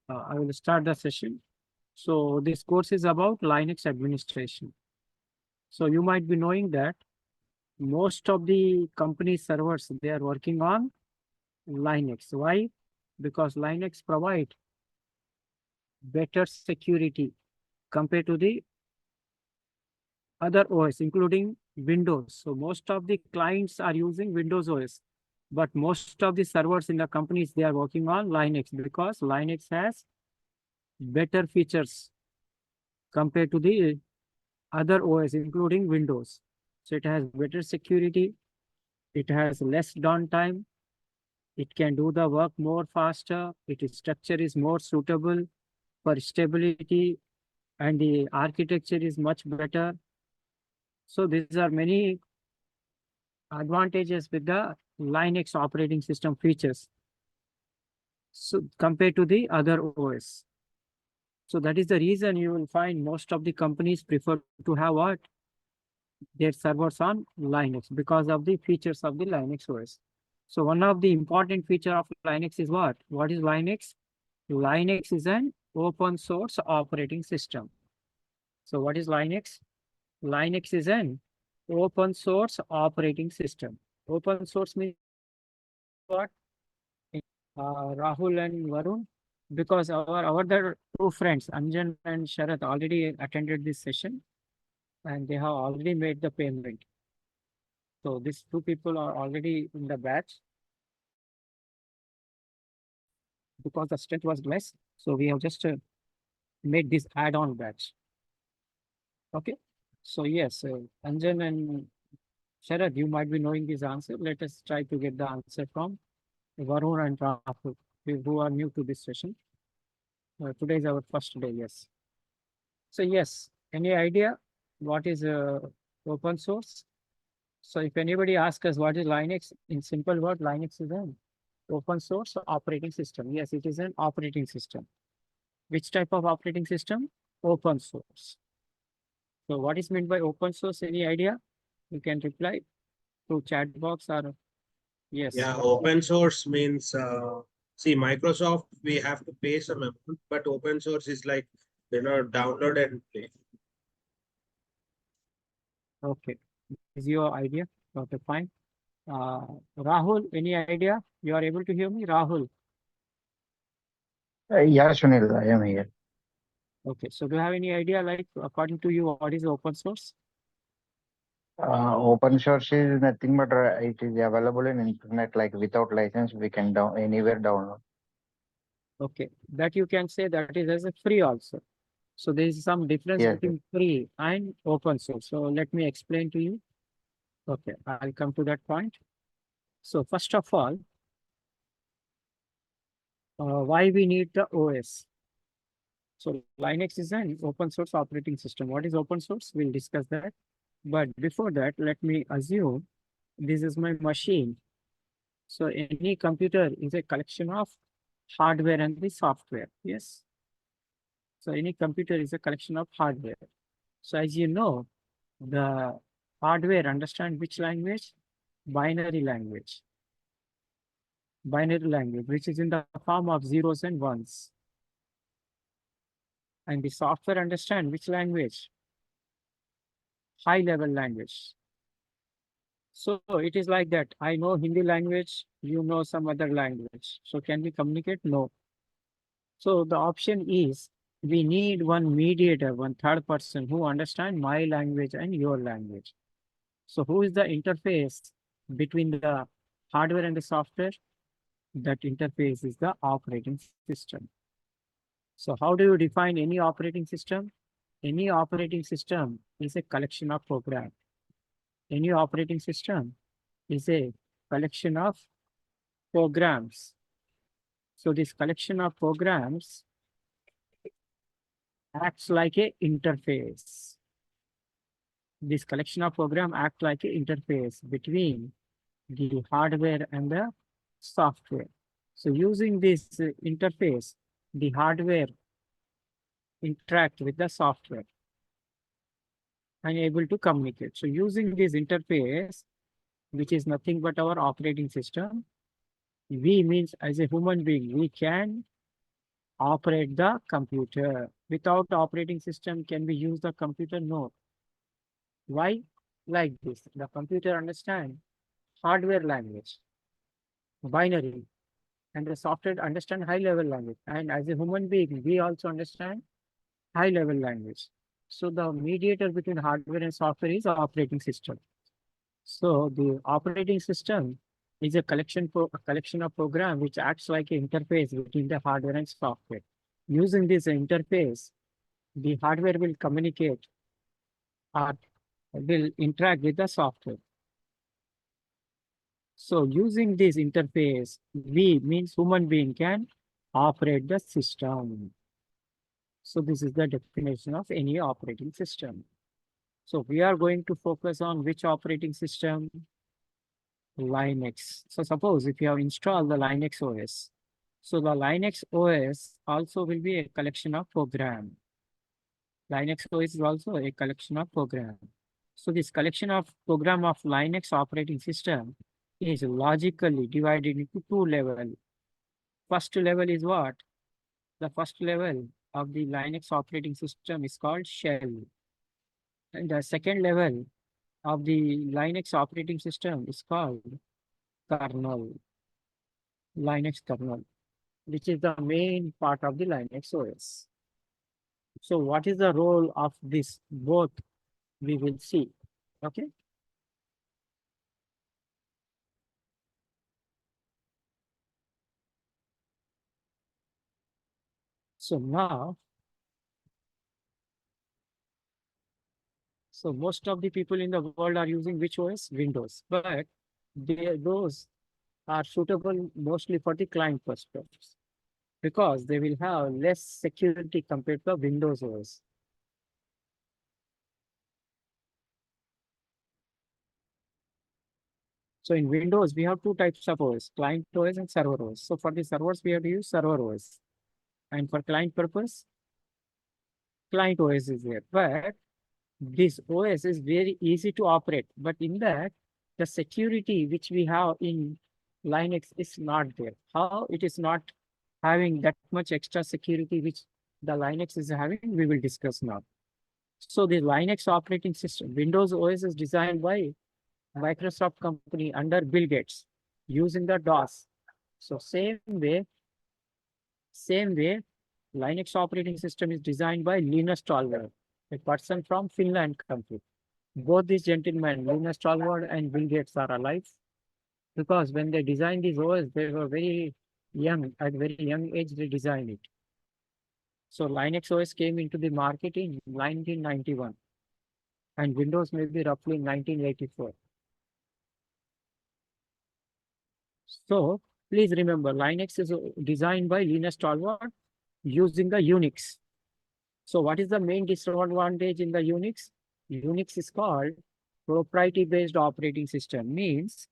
I will start the session. So this course is about Linux administration. So you might be knowing that most of the company servers, they are working on Linux. Why? Because Linux provide better security compared to the other OS, including Windows. So most of the clients are using Windows OS, but most of the servers in the companies, they are working on Linux because Linux has better features compared to the other OS, including Windows. So it has better security, it has less downtime, it can do the work more faster, its structure is more suitable for stability, and the architecture is much better. So these are many advantages with the Linux operating system features. So compared to the other OS. So that is the reason you will find most of the companies prefer to have what? Their servers on Linux because of the features of the Linux OS. So one of the important feature of Linux is what? What is Linux? Linux is an open source operating system. So what is Linux? Linux is an open source operating system. Open source means what? Rahul and Varun, because our other two friends, Anjan and Sharat, already attended this session and they have already made the payment. So these two people are already in the batch. Because the strength was less, so we have just made this add-on batch. Okay, so yes, Anjan and Sharad, you might be knowing this answer. Let us try to get the answer from Varun and Rahul, who are new to this session. Today is our first day, yes. So yes, any idea what is open source? So if anybody asks us what is Linux, in simple word, Linux is an open source operating system. Yes, it is an operating system. Which type of operating system? Open source. So what is meant by open source? Any idea? You can reply to chat box or yes. Yeah, open source means see Microsoft we have to pay some amount, but open source is like download and play. Okay, is your idea? Okay, fine. Rahul, any idea? You are able to hear me, Rahul? Yeah, Suneel, I am here. Okay, so do you have any idea, like according to you, what is open source? Open source is nothing but it is available in internet, like without license, we can anywhere download. Okay, that you can say that is as a free also. So there is some difference Yes, between free and open source. So let me explain to you. Okay, I'll come to that point. So first of all, why we need the OS? So Linux is an open source operating system. What is open source? We'll discuss that. But before that, let me assume this is my machine. So any computer is a collection of hardware and the software. Yes. So any computer is a collection of hardware. So as you know, the hardware understand which language? Binary language. Binary language, which is in the form of zeros and ones. And the software understand which language? High level language. So it is like that. I know Hindi language, you know some other language. So can we communicate? No. So the option is we need one mediator, one third person who understand my language and your language. So who is the interface between the hardware and the software? That interface is the operating system. So how do you define any operating system? Any operating system is a collection of programs. Any operating system is a collection of programs. So this collection of programs acts like a interface. This collection of programs act like an interface between the hardware and the software. So using this interface, the hardware interact with the software and able to communicate. So using this interface, which is nothing but our operating system, We means as a human being, we can operate the computer. Without operating system, can we use the computer? No. Why? Like this, the computer understand hardware language, binary, and the software understand high level language. And as a human being, we also understand high level language. So the mediator between hardware and software is the operating system. So the operating system is a collection of program which acts like an interface between the hardware and software. Using this interface, the hardware will communicate or will interact with the software. So using this interface, we means human being can operate the system. So this is the definition of any operating system. So we are going to focus on which operating system? Linux. So suppose if you have installed the Linux OS, so the Linux OS also will be a collection of program. Linux OS is also a collection of program. So this collection of program of Linux operating system is logically divided into two levels. First level is what? The first level of the Linux operating system is called shell. And the second level of the Linux operating system is called kernel, Linux kernel, which is the main part of the Linux OS. So what is the role of this? Both we will see. Okay. So now, so most of the people in the world are using which OS? Windows, but those are suitable mostly for the client perspectives because they will have less security compared to Windows OS. So in Windows, we have two types of OS, client OS and server OS. So for the servers, we have to use server OS. And for client purpose, client OS is there. But this OS is very easy to operate. But in that, the security which we have in Linux is not there. How it is not having that much extra security which the Linux is having, we will discuss now. So the Linux operating system, Windows OS is designed by Microsoft company under Bill Gates using the DOS. So same way, Linux operating system is designed by Linus Torvalds, a person from Finland country. Both these gentlemen, Linus Torvalds and Bill Gates, are alive because when they designed this OS, they were very young. At very young age, they designed it. So Linux OS came into the market in 1991 and Windows may be roughly 1984. So please remember, Linux is designed by Linus Torvalds using the Unix. So what is the main disadvantage in the Unix? Unix is called proprietary-based operating system. Means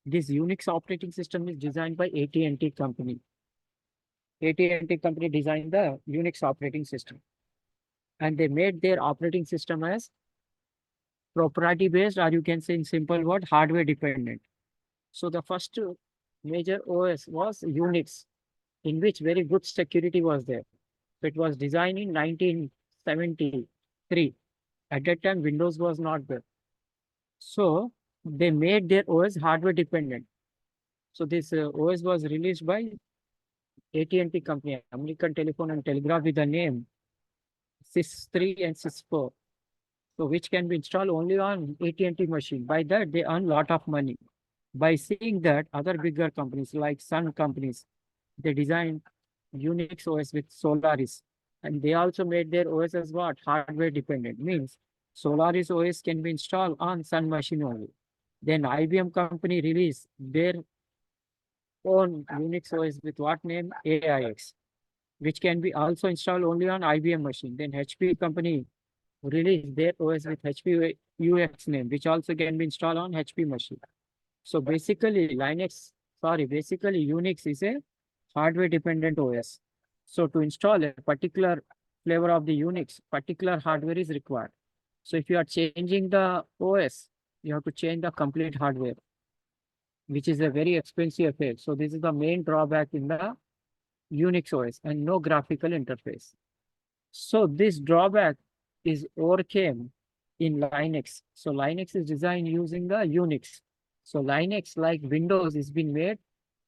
this Unix operating system is designed by AT&T company. AT&T company designed the Unix operating system. And they made their operating system as proprietary-based, or you can say in simple word, hardware dependent. So the first major OS was Unix, in which very good security was there. It was designed in 1973. At that time, Windows was not there. So they made their OS hardware dependent. So this OS was released by AT&T company, American Telephone and Telegraph, with the name SIS3 and SIS4. So which can be installed only on AT&T machine. By that, they earn a lot of money. By seeing that, other bigger companies like Sun companies, they designed Unix OS with Solaris. And they also made their OS as what? Hardware dependent. Means Solaris OS can be installed on Sun machine only. Then IBM company released their own Unix OS with what name? AIX, which can be also installed only on IBM machine. Then HP company released their OS with HP UX name, which also can be installed on HP machine. So basically Unix is a hardware dependent OS. So to install a particular flavor of the Unix, particular hardware is required. So if you are changing the OS, you have to change the complete hardware. which is a very expensive affair. So this is the main drawback in the Unix OS, and no graphical interface. So this drawback is overcame in Linux. So Linux is designed using the Unix. So Linux, like Windows, is being made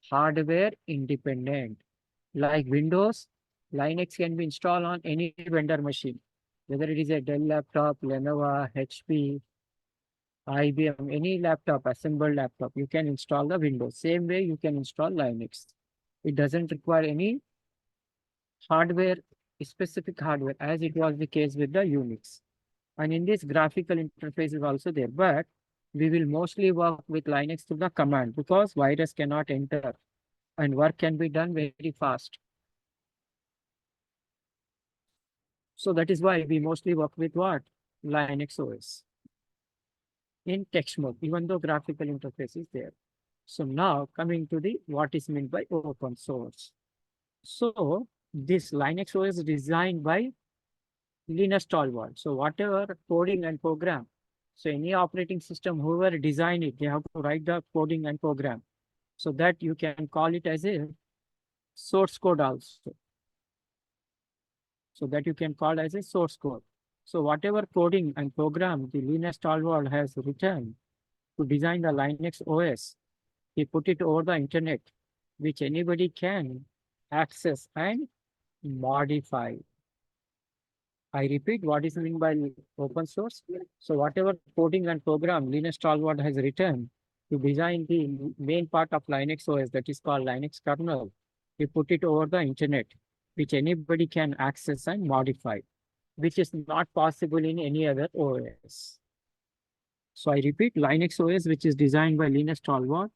hardware independent. Like Windows, Linux can be installed on any vendor machine, whether it is a Dell laptop, Lenovo, HP, IBM, any laptop, assembled laptop, you can install the Windows. Same way you can install Linux. It doesn't require any hardware, specific hardware, as it was the case with the Unix. And in this, graphical interface is also there, but we will mostly work with Linux through the command because virus cannot enter and work can be done very fast. So that is why we mostly work with what? Linux OS. In text mode, even though graphical interface is there. So now coming to the what is meant by open source. So this Linux OS is designed by Linus Torvald. So whatever coding and program, so any operating system, whoever designed it, they have to write the coding and program. So that you can call it as a source code also. So that you can call as a source code. So whatever coding and program the Linus Torvald has written to design the Linux OS, he put it over the internet, which anybody can access and modify. I repeat, what is meant by open source? So whatever coding and program Linus Torvald has written to design the main part of Linux OS, that is called Linux kernel, he put it over the internet, which anybody can access and modify, which is not possible in any other OS. So I repeat, Linux OS, which is designed by Linus Torvald.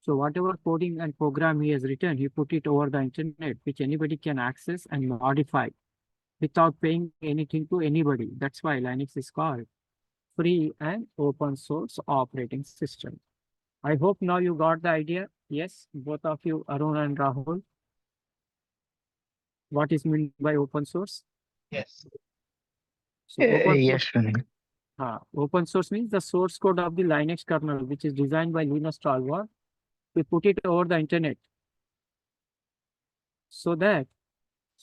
So whatever coding and program he has written, he put it over the internet, which anybody can access and modify without paying anything to anybody. That's why Linux is called free and open source operating system. I hope now you got the idea. Yes, both of you, Arun and Rahul. What is meant by open source? Yes. So Yes, Suneel. open source means the source code of the Linux kernel, which is designed by Linus Torvald. We put it over the internet so that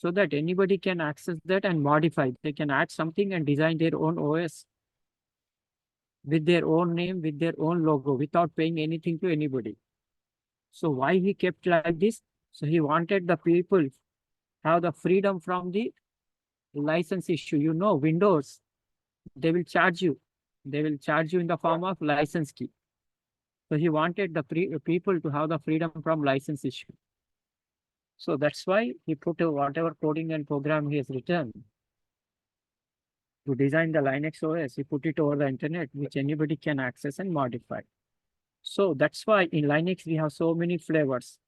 anybody can access that and modify. They can add something and design their own OS with their own name, with their own logo, without paying anything to anybody. So why he kept like this? So he wanted the people have the freedom from the license issue. You know, Windows, they will charge you. They will charge you in the form of license key. So he wanted the people to have the freedom from license issue. So that's why he put whatever coding and program he has written to design the Linux OS, he put it over the internet, which anybody can access and modify. So that's why in Linux, we have so many flavors.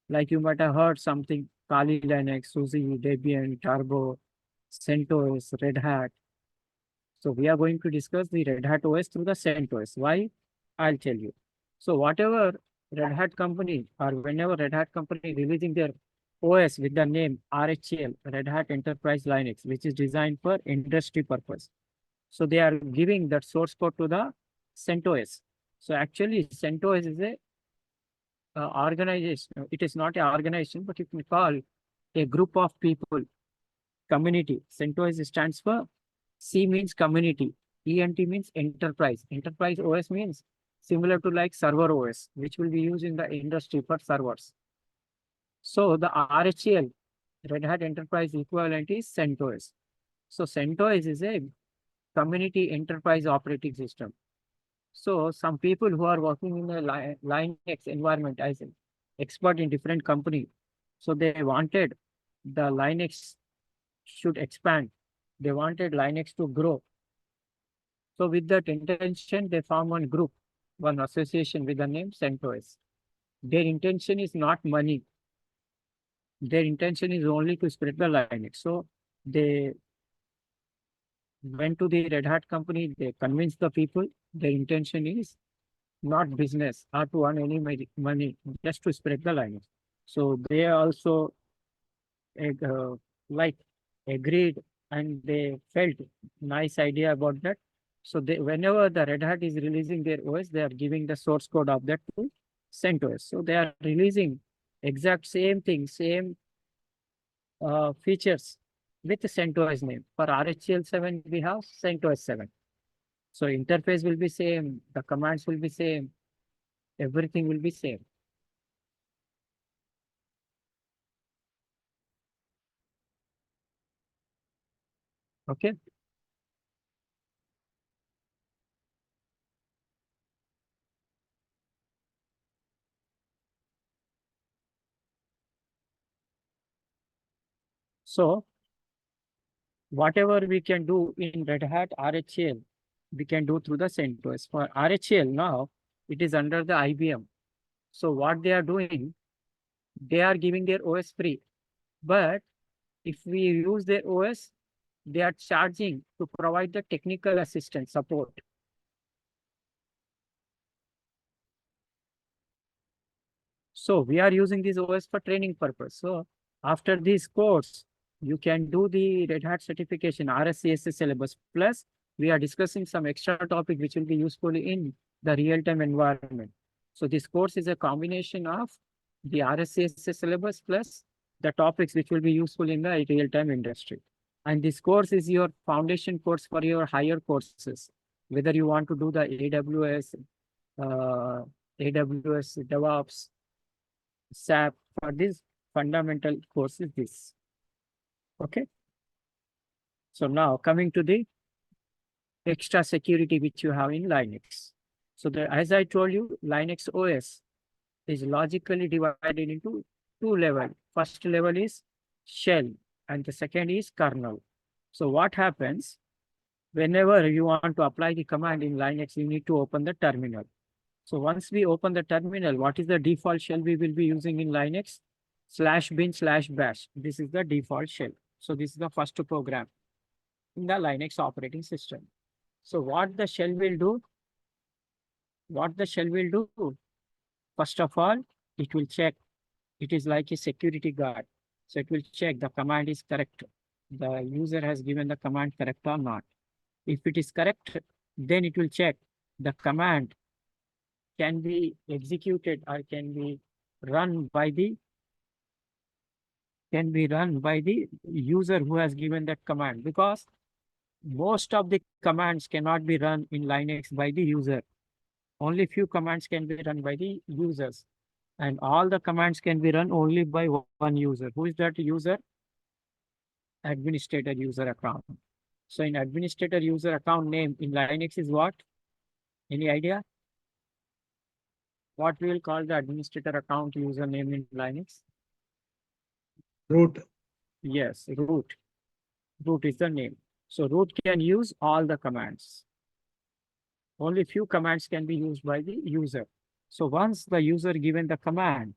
Like you might have heard something, Kali Linux, SUSE, Debian, Turbo, CentOS, Red Hat. So we are going to discuss the Red Hat OS through the CentOS. Why? I'll tell you. So whatever Red Hat company or whenever Red Hat company releasing their OS with the name RHEL, Red Hat Enterprise Linux, which is designed for industry purpose. So they are giving that source code to the CentOS. So actually CentOS is a organization. It is not an organization, but you can call a group of people, community. CentOS stands for C means community, ENT means enterprise. Enterprise OS means similar to like server OS, which will be used in the industry for servers. So the RHEL, Red Hat Enterprise equivalent is CentOS. So CentOS is a community enterprise operating system. So some people who are working in a Linux environment as an expert in different company, so they wanted the Linux should expand. They wanted Linux to grow. So with that intention, they formed one group, one association with the name CentOS. Their intention is not money. Their intention is only to spread the Linux. So they went to the Red Hat company, they convinced the people their intention is not business or to earn any money, just to spread the Linux. So they also agreed and they felt nice idea about that. So they, whenever the Red Hat is releasing their OS, they are giving the source code of that to CentOS. So they are releasing exact same thing, same features with the CentOS name. For RHEL 7, we have CentOS 7. So interface will be same, the commands will be same, everything will be same. Okay. So whatever we can do in Red Hat RHEL, we can do through the CentOS. For RHEL now, it is under the IBM. So what they are doing, they are giving their OS free. But if we use their OS, they are charging to provide the technical assistance support. So we are using this OS for training purpose. So after this course, you can do the Red Hat certification RSCSS syllabus. Plus, we are discussing some extra topic which will be useful in the real-time environment. So this course is a combination of the RSCSS syllabus plus the topics which will be useful in the real-time industry. And this course is your foundation course for your higher courses, whether you want to do the AWS DevOps, SAP, for this fundamental course is this. Okay. So now coming to the extra security which you have in Linux. So as I told you, Linux OS is logically divided into two levels. First level is shell and the second is kernel. So what happens whenever you want to apply the command in Linux, you need to open the terminal. So once we open the terminal, what is the default shell we will be using in Linux? /bin/bash. This is the default shell. So this is the first program in the Linux operating system. So what the shell will do? First of all, it will check. It is like a security guard. So it will check the command is correct. The user has given the command correct or not. If it is correct, then it will check the command can be executed or can be run by the user who has given that command, because most of the commands cannot be run in Linux by the user. Only few commands can be run by the users, and all the commands can be run only by one user. Who is that user? Administrator user account. So in administrator user account name in Linux is what? Any idea? What we will call the administrator account username in Linux? Root. Yes, root. Root is the name. So root can use all the commands. Only few commands can be used by the user. So once the user given the command,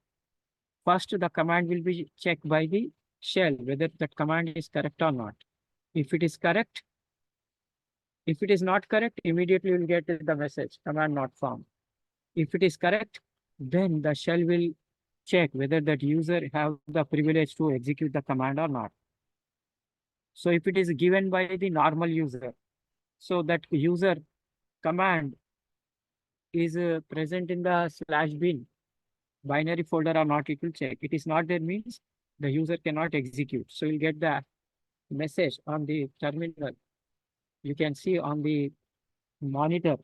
first the command will be checked by the shell whether that command is correct or not. If it is correct, if it is not correct, immediately you will get the message, command not found. If it is correct, then the shell will check whether that user have the privilege to execute the command or not. So if it is given by the normal user, so that user command is present in the /bin binary folder or not, it will check. It is not there means the user cannot execute. So you'll get the message on the terminal. You can see on the monitor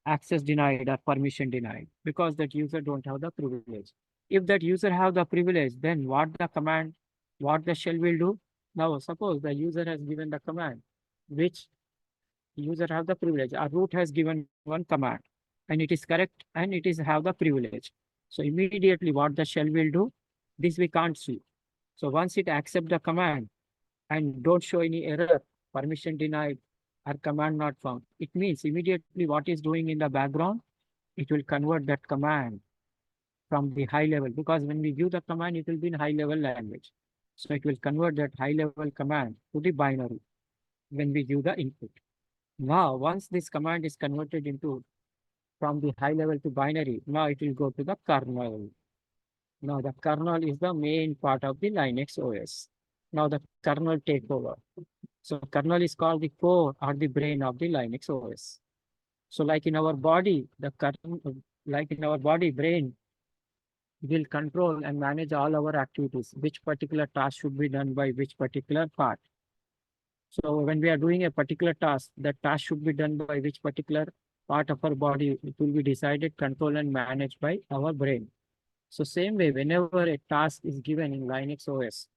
access denied or permission denied because that user don't have the privilege. If that user have the privilege, then what the shell will do? Now suppose the user has given the command, which user have the privilege. Our root has given one command and it is correct and it is have the privilege. So immediately what the shell will do, this we can't see. So once it accept the command and don't show any error, permission denied or command not found, it means immediately what is doing in the background, it will convert that command from the high level, because when we give the command, it will be in high level language. So it will convert that high level command to the binary when we give the input. Now, once this command is converted into from the high level to binary, now it will go to the kernel. Now the kernel is the main part of the Linux OS. Now the kernel take over. So kernel is called the core or the brain of the Linux OS. So like in our body, brain will control and manage all our activities, which particular task should be done by which particular part. So when we are doing a particular task, that task should be done by which particular part of our body. It will be decided, controlled, and managed by our brain. So same way, whenever a task is given in Linux OS,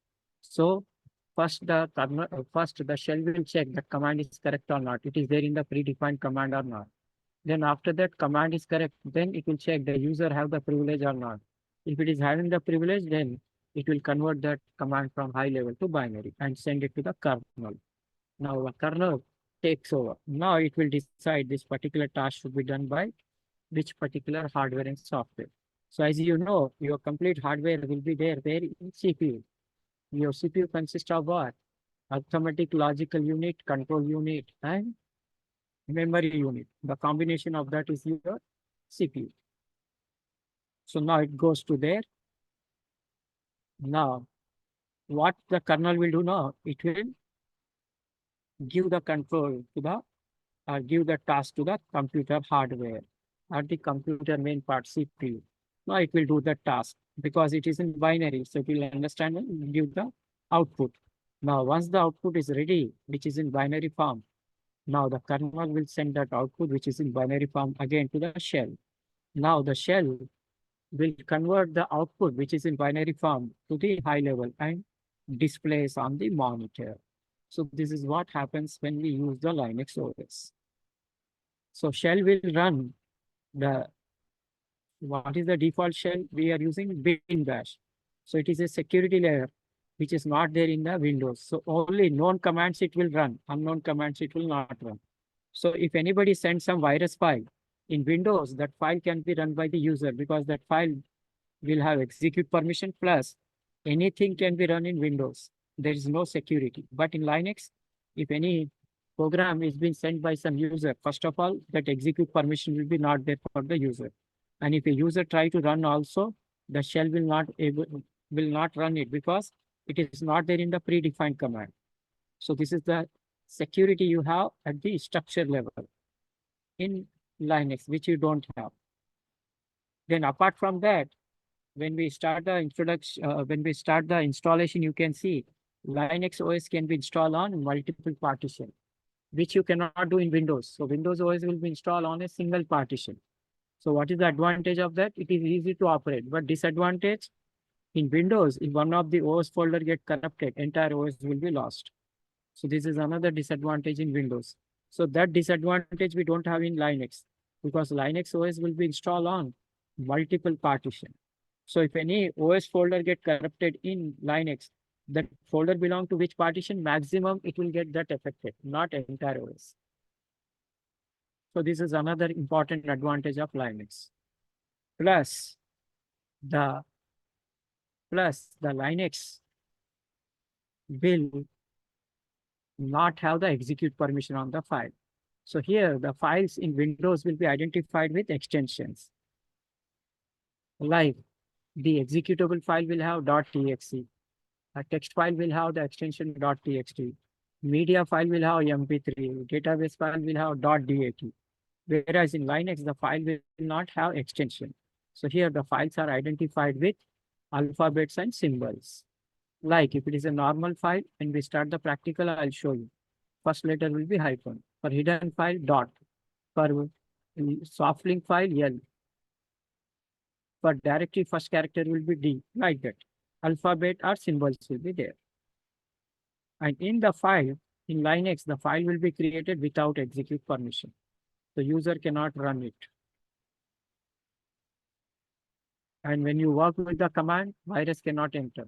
so first the shell will check that command is correct or not. It is there in the predefined command or not. Then after that command is correct, then it will check the user have the privilege or not. If it is having the privilege, then it will convert that command from high level to binary and send it to the kernel. Now the kernel takes over. Now it will decide this particular task should be done by which particular hardware and software. So as you know, your complete hardware will be there in CPU. Your CPU consists of what? Arithmetic logical unit, control unit, and memory unit. The combination of that is your CPU. So now it goes to there. Now, what the kernel will do now? It will give the control to the, give the task to the computer hardware or the computer main part CPU. Now it will do the task because it is in binary. So it will understand and give the output. Now, once the output is ready, which is in binary form, now the kernel will send that output, which is in binary form, again to the shell. Now the shell will convert the output, which is in binary form, to the high level and displays on the monitor. So this is what happens when we use the Linux OS. So shell will run the, what is the default shell? We are using bin bash. So it is a security layer, which is not there in the Windows. So only known commands it will run, unknown commands it will not run. So if anybody sends some virus file in Windows, that file can be run by the user because that file will have execute permission plus anything can be run in Windows. There is no security. But in Linux, if any program is being sent by some user, first of all, that execute permission will be not there for the user. And if a user try to run also, the shell will not run it because it is not there in the predefined command. So this is the security you have at the structure level in Linux, which you don't have. Then apart from that, when we start the installation, you can see Linux OS can be installed on multiple partition, which you cannot do in Windows. So Windows OS will be installed on a single partition. So what is the advantage of that? It is easy to operate, but disadvantage in Windows, if one of the OS folder get corrupted, entire OS will be lost. So this is another disadvantage in Windows. So that disadvantage we don't have in Linux because Linux OS will be installed on multiple partition. So if any OS folder get corrupted in Linux, that folder belong to which partition? Maximum it will get that affected, not entire OS. So this is another important advantage of Linux. Plus the Linux will not have the execute permission on the file. So here the files in Windows will be identified with extensions. Like the executable file will have .txt. A text file will have the extension .txt. Media file will have MP3. Database file will have .dat. Whereas in Linux, the file will not have extension. So here the files are identified with alphabets and symbols. Like if it is a normal file and we start the practical, I'll show you. First letter will be hyphen. For hidden file, dot. For soft link file, L. For directory, first character will be D, like that. Alphabet or symbols will be there. And in the file, in Linux, the file will be created without execute permission. The user cannot run it. And when you work with the command, virus cannot enter.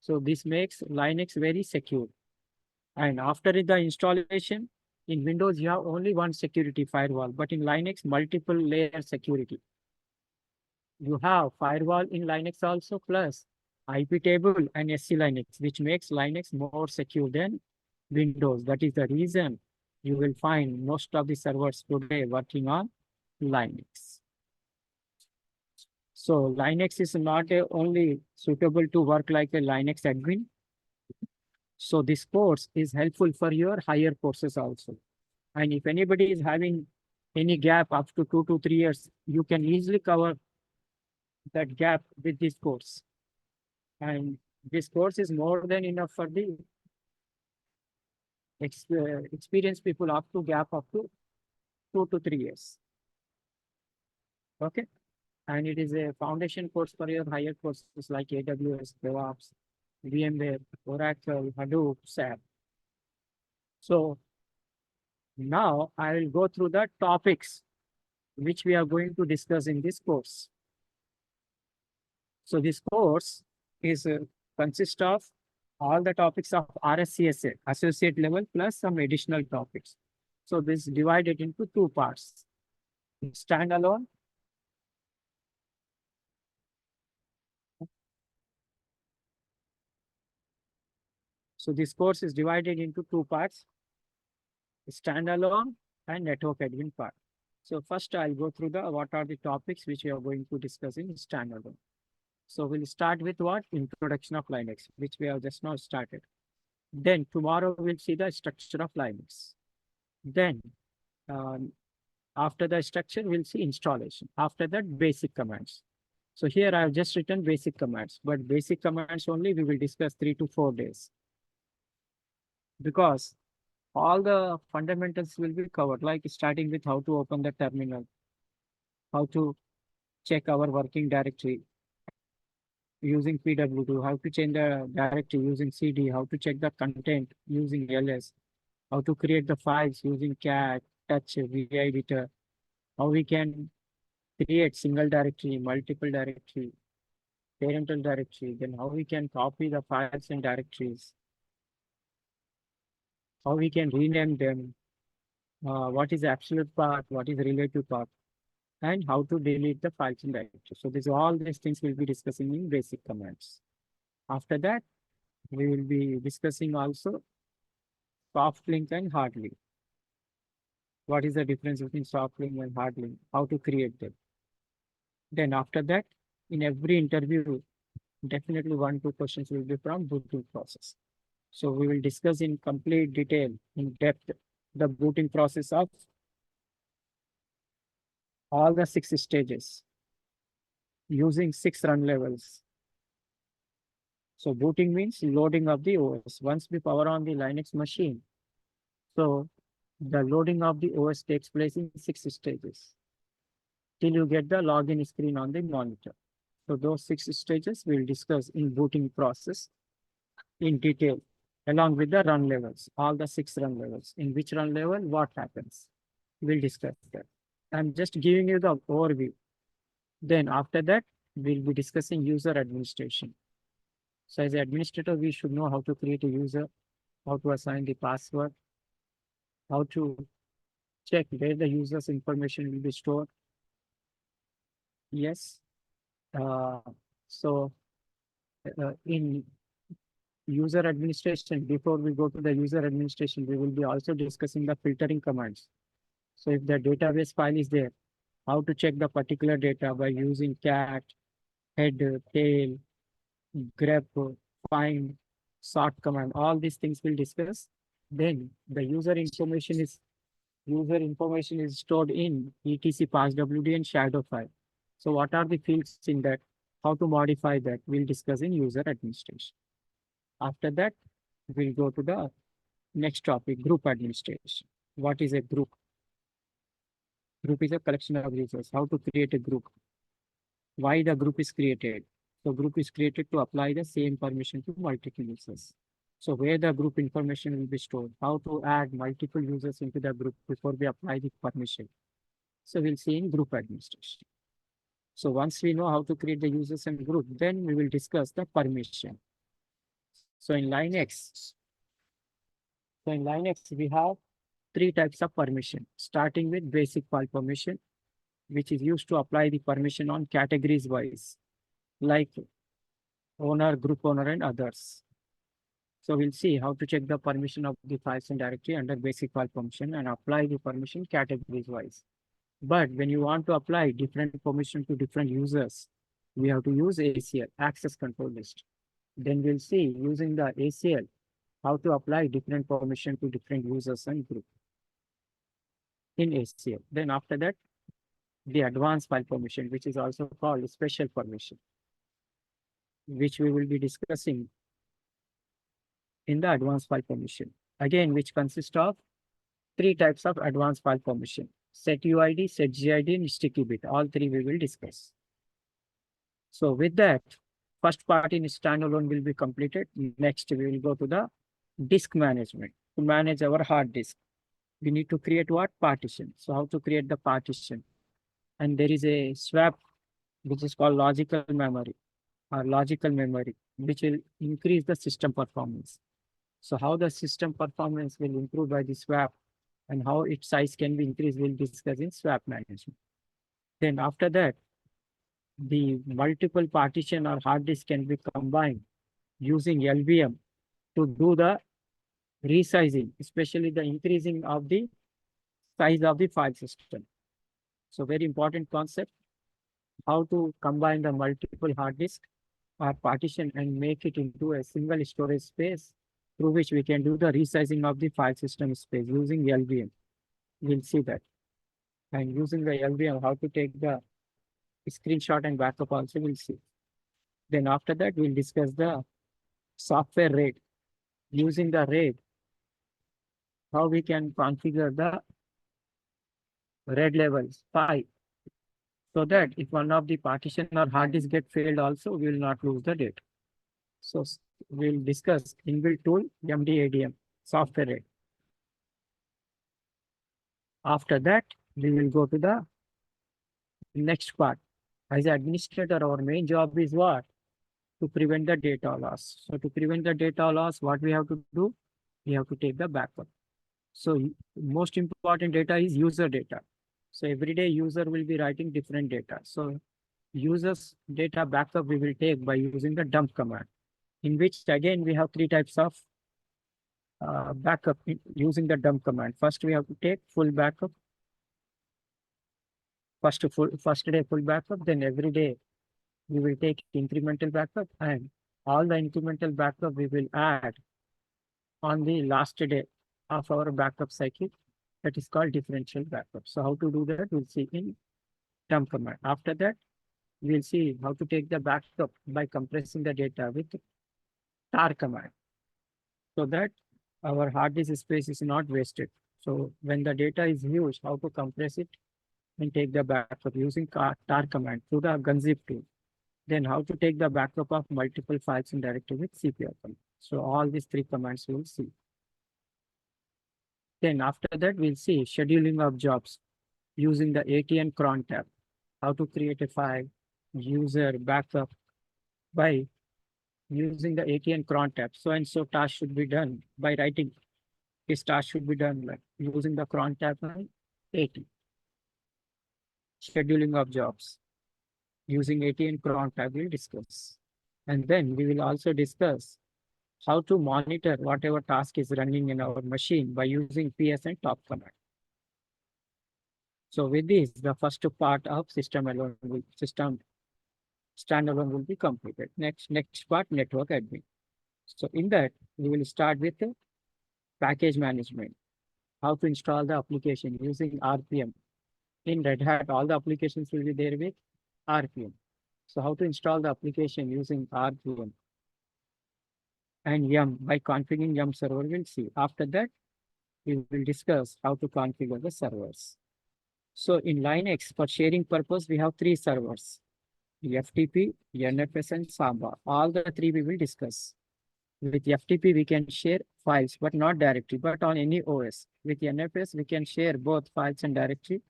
So this makes Linux very secure. And after the installation, in Windows, you have only one security firewall, but in Linux, multiple layer security. You have firewall in Linux also, plus IP table and SC Linux, which makes Linux more secure than Windows. That is the reason you will find most of the servers today working on Linux. So Linux is not only suitable to work like a Linux admin. So this course is helpful for your higher courses also. And if anybody is having any gap up to 2 to 3 years, you can easily cover that gap with this course. And this course is more than enough for the experienced people up to gap up to 2 to 3 years. Okay. And it is a foundation course for your higher courses like AWS, DevOps, VMware, Oracle, Hadoop, SAP. So now I will go through the topics which we are going to discuss in this course. So this course is consists of all the topics of RSCSA, associate level, plus some additional topics. So this is divided into two parts. Standalone. So this course is divided into two parts, standalone and network admin part. So first I'll go through the what are the topics which we are going to discuss in standalone. So we'll start with what? Introduction of Linux, which we have just now started. Then tomorrow we'll see the structure of Linux. Then after the structure, we'll see installation. After that, basic commands. So here I have just written basic commands, but basic commands only we will discuss 3 to 4 days. Because all the fundamentals will be covered, like starting with how to open the terminal, how to check our working directory using PWD, how to change the directory using CD, how to check the content using LS, how to create the files using cat, touch, VEditor, how we can create single directory, multiple directory, parental directory, then how we can copy the files and directories, how we can rename them, what is absolute path, what is relative path, and how to delete the files and directories. So all these things we'll be discussing in basic commands. After that, we will be discussing also soft link and hard link. What is the difference between soft link and hard link? How to create them. Then after that, in every interview, definitely 1-2 questions will be from booting process. So we will discuss in complete detail, in depth, the booting process of all the 6 stages using 6 run levels. So booting means loading of the OS. Once we power on the Linux machine, so the loading of the OS takes place in 6 stages till you get the login screen on the monitor. So those 6 stages we'll discuss in booting process in detail, along with the run levels, all the 6 run levels. In which run level, what happens? We'll discuss that. I'm just giving you the overview. Then after that, we'll be discussing user administration. So as an administrator, we should know how to create a user, how to assign the password, how to check where the user's information will be stored. Yes. In user administration, before we go to the user administration, we will be also discussing the filtering commands. So if the database file is there, how to check the particular data by using cat, head, tail, grep, find, sort command. All these things we'll discuss. Then the user information is stored in etc passwd and shadow file. So what are the fields in that? How to modify that? We'll discuss in user administration. After that, we'll go to the next topic, group administration. What is a group? Group is a collection of users. How to create a group? Why the group is created? So group is created to apply the same permission to multiple users. So where the group information will be stored? How to add multiple users into the group before we apply the permission? So we'll see in group administration. So once we know how to create the users and group, then we will discuss the permission. So in Linux, we have 3 types of permission, starting with basic file permission, which is used to apply the permission on categories wise, like owner, group owner, and others. So we'll see how to check the permission of the files and directory under basic file permission and apply the permission categories wise. But when you want to apply different permission to different users, we have to use ACL, access control list. Then we'll see using the ACL, how to apply different permission to different users and group in ACL. Then after that, the advanced file permission, which is also called special permission, which we will be discussing in the advanced file permission. Again, which consists of three types of advanced file permission: set UID, set GID, and sticky bit. All three we will discuss. So with that, first part in standalone will be completed. Next, we will go to the disk management. To manage our hard disk, we need to create what? Partition. So how to create the partition? And there is a swap, which is called logical memory or logical memory, which will increase the system performance. So how the system performance will improve by the swap and how its size can be increased, we'll discuss in swap management. Then after that, the multiple partition or hard disk can be combined using LVM to do the resizing, especially the increasing of the size of the file system. So very important concept, how to combine the multiple hard disk or partition and make it into a single storage space through which we can do the resizing of the file system space using LVM. We'll see that. And using the LVM, how to take the screenshot and backup also we'll see. Then after that, we'll discuss the software RAID. Using the RAID, how we can configure the RAID levels 5, so that if one of the partition or hard disk get failed also, we will not lose the data. So we'll discuss inbuilt tool MDADM software RAID. After that, we will go to the next part. As administrator, our main job is what? To prevent the data loss. So to prevent the data loss, what we have to do? We have to take the backup. So most important data is user data. So every day user will be writing different data. So users data backup we will take by using the dump command, in which again we have three types of backup using the dump command. First, we have to take full backup. First day full backup, then every day we will take incremental backup, and all the incremental backup we will add on the last day of our backup cycle. That is called differential backup. So how to do that, we'll see in dump command. After that, we'll see how to take the backup by compressing the data with tar command, so that our hard disk space is not wasted. So when the data is huge, how to compress it and take the backup using tar command through the gunzip tool. Then how to take the backup of multiple files and directory with CPR command. So all these three commands we'll see. Then after that, we'll see scheduling of jobs using the AT and cron tab. How to create a file, user backup by using the AT and cron tab. So and so task should be done by writing. This task should be done like using the cron tab and AT. Scheduling of jobs using AT and cron tab we'll discuss. And then we will also discuss how to monitor whatever task is running in our machine by using PS and top command. So with this, the first part of system standalone will be completed. Next part, network admin. So in that, we will start with the package management. How to install the application using RPM. In Red Hat, all the applications will be there with RPM. So how to install the application using RPM. And Yum, by configuring Yum server, we'll see. After that, we will discuss how to configure the servers. So in Linux, for sharing purpose, we have three servers: FTP, NFS, and Samba. All the three we will discuss. With FTP, we can share files, but not directory, but on any OS. With NFS, we can share both files and directory,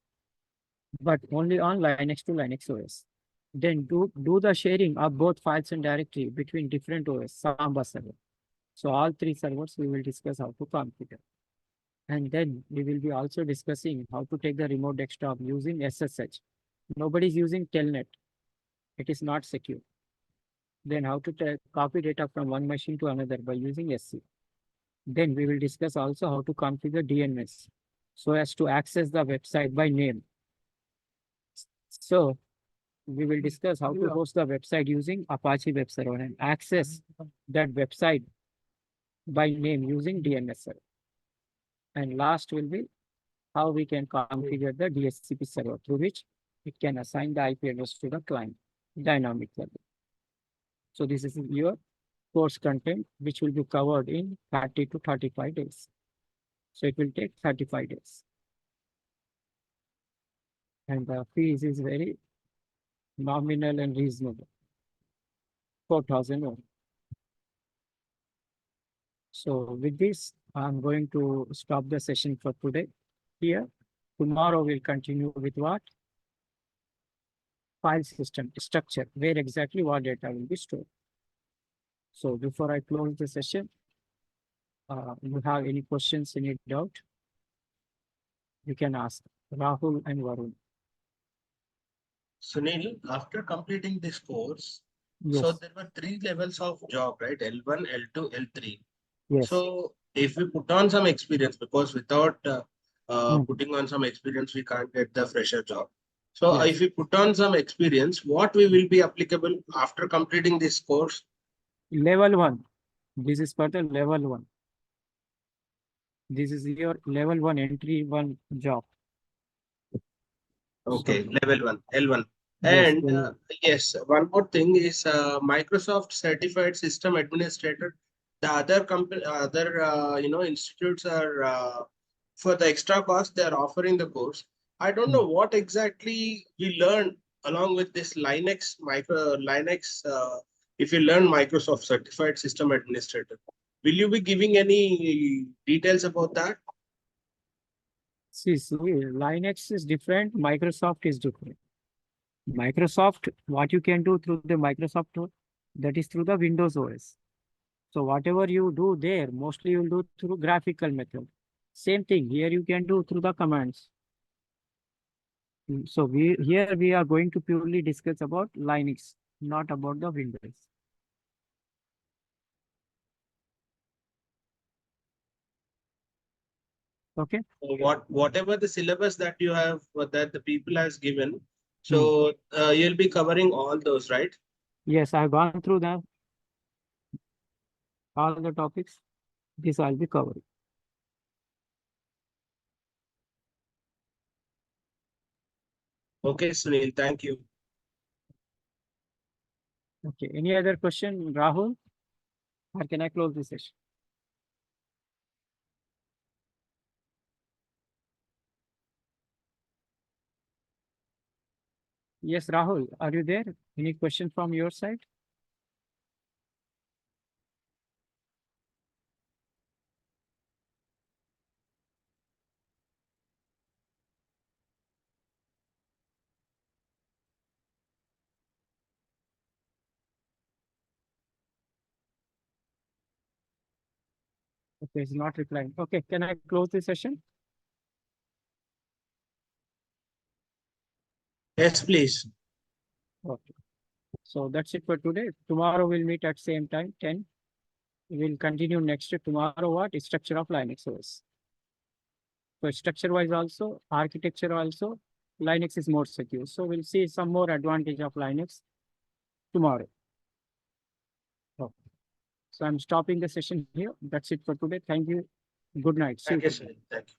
but only on Linux to Linux OS. Then do the sharing of both files and directory between different OS, Samba server. So all three servers we will discuss how to configure. And then we will be also discussing how to take the remote desktop using SSH. Nobody is using Telnet. It is not secure. Then how to copy data from one machine to another by using SC. Then we will discuss also how to configure DNS so as to access the website by name. So we will discuss how to host the website using Apache Web Server and access that website by name using DNS server. And last will be how we can configure the DHCP server, through which it can assign the IP address to the client dynamically. So this is your course content, which will be covered in 30 to 35 days. So it will take 35 days. And the fees is very nominal and reasonable. 4,000 only. So with this, I'm going to stop the session for today here. Tomorrow we'll continue with what? File system structure, where exactly what data will be stored. So before I close the session, you have any questions, any doubt? You can ask Rahul and Varun. Sunil, after completing this course, Yes, so there were 3 levels of job, right? L1, L2, L3. yes. So if we put on some experience, because without Hmm. putting on some experience, we can't get the fresher job. So Yes. if we put on some experience, what we will be applicable after completing this course? Level 1. This is for the level 1. This is your level 1 entry 1 job. Okay, So, level 1, L1. yes, And yes, one more thing is Microsoft Certified System Administrator. The other company, institutes are for the extra cost they are offering the course. I don't know what exactly we learn along with this Linux. If you learn Microsoft Certified System Administrator, will you be giving any details about that? see, Linux is different, Microsoft is different. Microsoft, what you can do through the Microsoft tool, that is through the Windows OS. So whatever you do there, mostly you'll do through graphical method. Same thing, here you can do through the commands. So we are going to purely discuss about Linux, not about the Windows. Okay. So whatever the syllabus that you have that the people has given, so you'll be covering all those, right? Yes, I've gone through them, all the topics. This I'll be covering. Okay, Sunil, thank you. Okay. Any other question, Rahul? Or can I close this session? Yes, Rahul, are you there? Any question from your side? Okay, it's not replying. Okay, can I close the session? Yes, please. Okay. So that's it for today. Tomorrow we'll meet at same time, 10. We'll continue next week. Tomorrow what? Structure of Linux OS. So structure wise also, architecture also, Linux is more secure. So we'll see some more advantage of Linux tomorrow. Okay. So I'm stopping the session here. That's it for today. Thank you. Good night. See you Thank you, tomorrow. Sunil. Thank you.